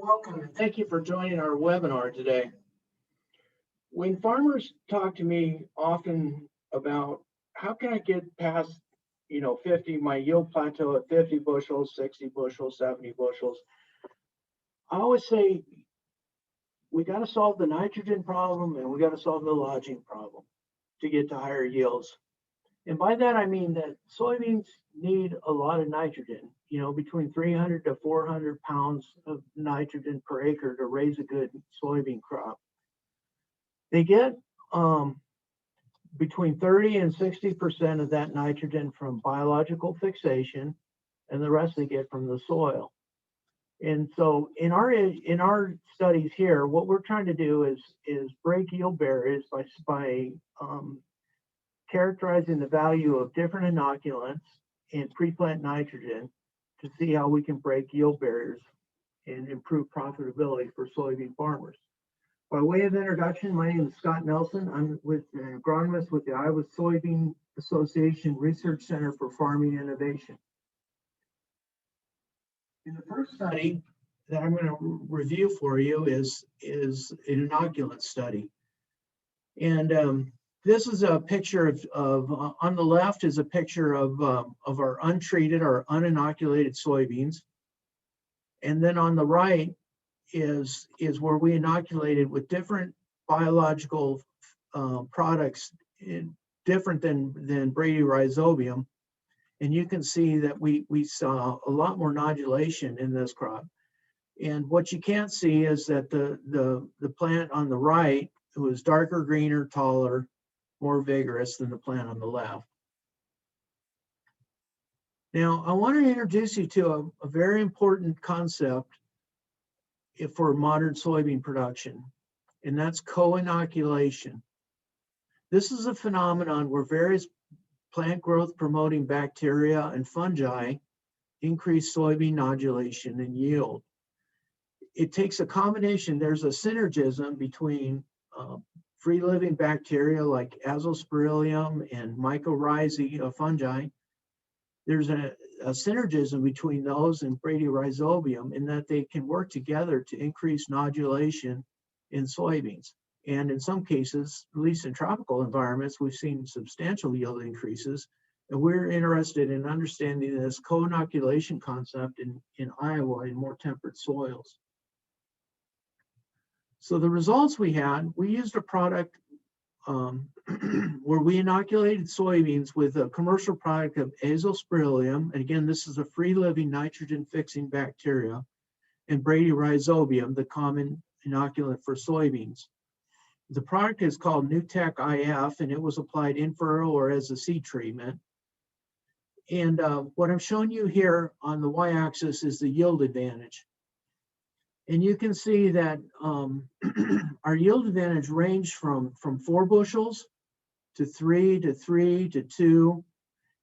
Welcome, and thank you for joining our webinar today. When farmers talk to me often about how can I get past, 50, my yield plateau at 50 bushels, 60 bushels, 70 bushels, I always say we got to solve the nitrogen problem and we got to solve the lodging problem to get to higher yields. And by that, I mean that soybeans need a lot of nitrogen, between 300 to 400 pounds of nitrogen per acre to raise a good soybean crop. They get between 30 and 60% of that nitrogen from biological fixation, and the rest they get from the soil. And so in our studies here, what we're trying to do is break yield barriers by characterizing the value of different inoculants and preplant nitrogen to see how we can break yield barriers and improve profitability for soybean farmers. By way of introduction, my name is Scott Nelson. I'm with an agronomist with the Iowa Soybean Association Research Center for Farming Innovation. In the first study that I'm going to review for you is an inoculant study. And this is a picture of on the left is a picture of our untreated or uninoculated soybeans. And then on the right is where we inoculated with different biological products different than bradyrhizobium. And you can see that we saw a lot more nodulation in this crop. And what you can't see is that the plant on the right was darker, greener, taller, more vigorous than the plant on the left. Now, I want to introduce you to a very important concept for modern soybean production, and that's co-inoculation. This is a phenomenon where various plant growth promoting bacteria and fungi increase soybean nodulation and yield. It takes a combination. There's a synergism between free-living bacteria like Azospirillum and mycorrhizae fungi. There's a synergism between those and bradyrhizobium in that they can work together to increase nodulation in soybeans. And in some cases, at least in tropical environments, we've seen substantial yield increases. And we're interested in understanding this co-inoculation concept in Iowa in more temperate soils. So the results we had, we used a product where we inoculated soybeans with a commercial product of Azospirillum. And again, this is a free-living nitrogen-fixing bacteria, and bradyrhizobium, the common inoculant for soybeans. The product is called NewTech IF, and it was applied in furrow or as a seed treatment. And what I'm showing you here on the y-axis is the yield advantage. And you can see that our yield advantage ranged from 4 bushels to 3 to 3 to 2.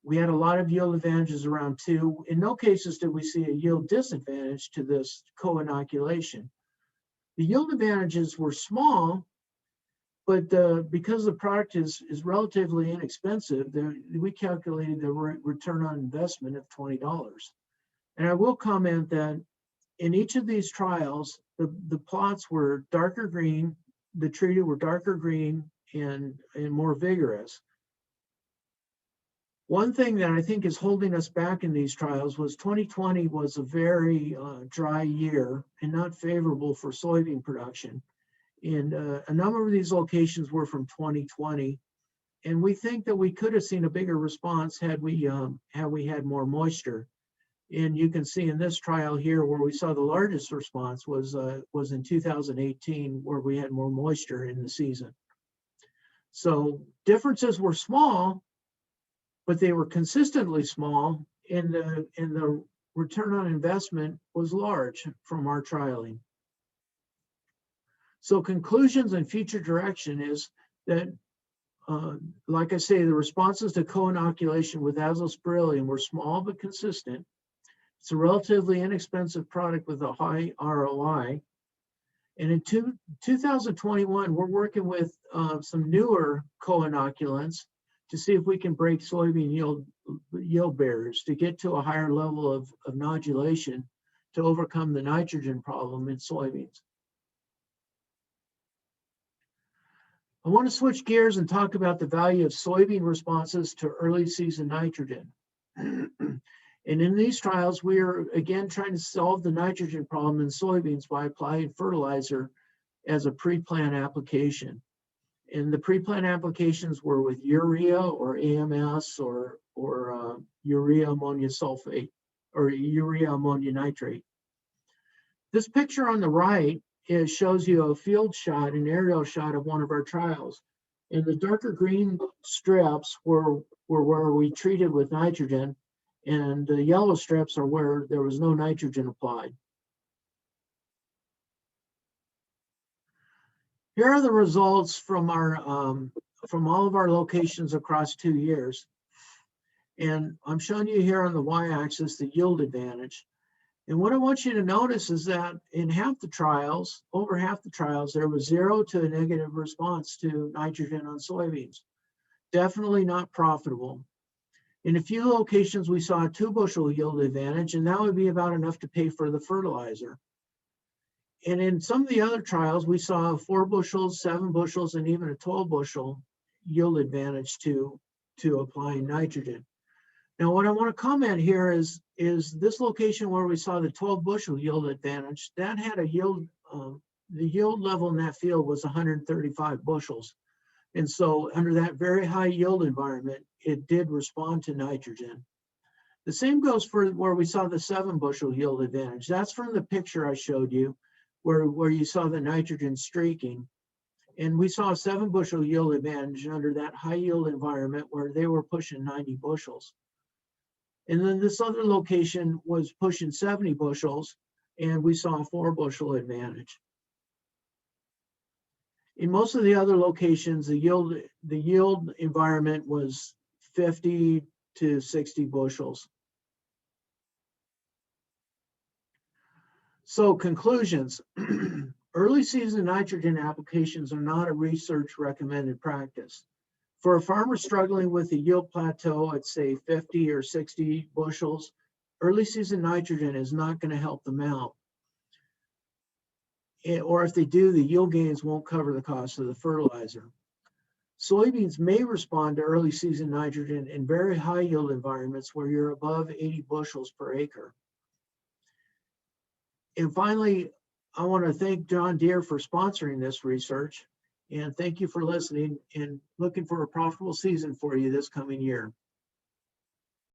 We had a lot of yield advantages around 2. In no cases did we see a yield disadvantage to this co-inoculation. The yield advantages were small, but because the product is relatively inexpensive, we calculated the return on investment of $20. And I will comment that in each of these trials, the plots were darker green, the treated were darker green and more vigorous. One thing that I think is holding us back in these trials was 2020 was a very dry year and not favorable for soybean production. And a number of these locations were from 2020. And we think that we could have seen a bigger response had we had more moisture. And you can see in this trial here where we saw the largest response was in 2018, where we had more moisture in the season. So differences were small, but they were consistently small, and the return on investment was large from our trialing. So conclusions and future direction is that, like I say, the responses to co-inoculation with Azospirillum were small but consistent. It's a relatively inexpensive product with a high ROI. And in 2021, we're working with some newer co-inoculants to see if we can break soybean yield barriers to get to a higher level of nodulation to overcome the nitrogen problem in soybeans. I want to switch gears and talk about the value of soybean responses to early season nitrogen. And in these trials, we are again trying to solve the nitrogen problem in soybeans by applying fertilizer as a pre-plant application. And the pre-plant applications were with urea or AMS or urea ammonia sulfate or urea ammonia nitrate. This picture on the right shows you a field shot, an aerial shot of one of our trials. And the darker green strips were where we treated with nitrogen, and the yellow strips are where there was no nitrogen applied. Here are the results from all of our locations across 2 years. And I'm showing you here on the y-axis the yield advantage. And what I want you to notice is that in half the trials, over half the trials, there was 0 to a negative response to nitrogen on soybeans. Definitely not profitable. In a few locations, we saw a 2 bushel yield advantage, and that would be about enough to pay for the fertilizer. And in some of the other trials, we saw 4 bushels, 7 bushels, and even a 12 bushel yield advantage to applying nitrogen. Now, what I want to comment here is this location where we saw the 12 bushel yield advantage, that had a yield, the yield level in that field was 135 bushels. And so under that very high yield environment, it did respond to nitrogen. The same goes for where we saw the 7 bushel yield advantage. That's from the picture I showed you where you saw the nitrogen streaking. And we saw a 7 bushel yield advantage under that high yield environment where they were pushing 90 bushels. And then this other location was pushing 70 bushels, and we saw a 4 bushel advantage. In most of the other locations, the yield environment was 50 to 60 bushels. So conclusions, early season nitrogen applications are not a research recommended practice. For a farmer struggling with a yield plateau at say 50 or 60 bushels, early season nitrogen is not going to help them out. Or if they do, the yield gains won't cover the cost of the fertilizer. Soybeans may respond to early season nitrogen in very high yield environments where you're above 80 bushels per acre. And finally, I want to thank John Deere for sponsoring this research. And thank you for listening and looking for a profitable season for you this coming year.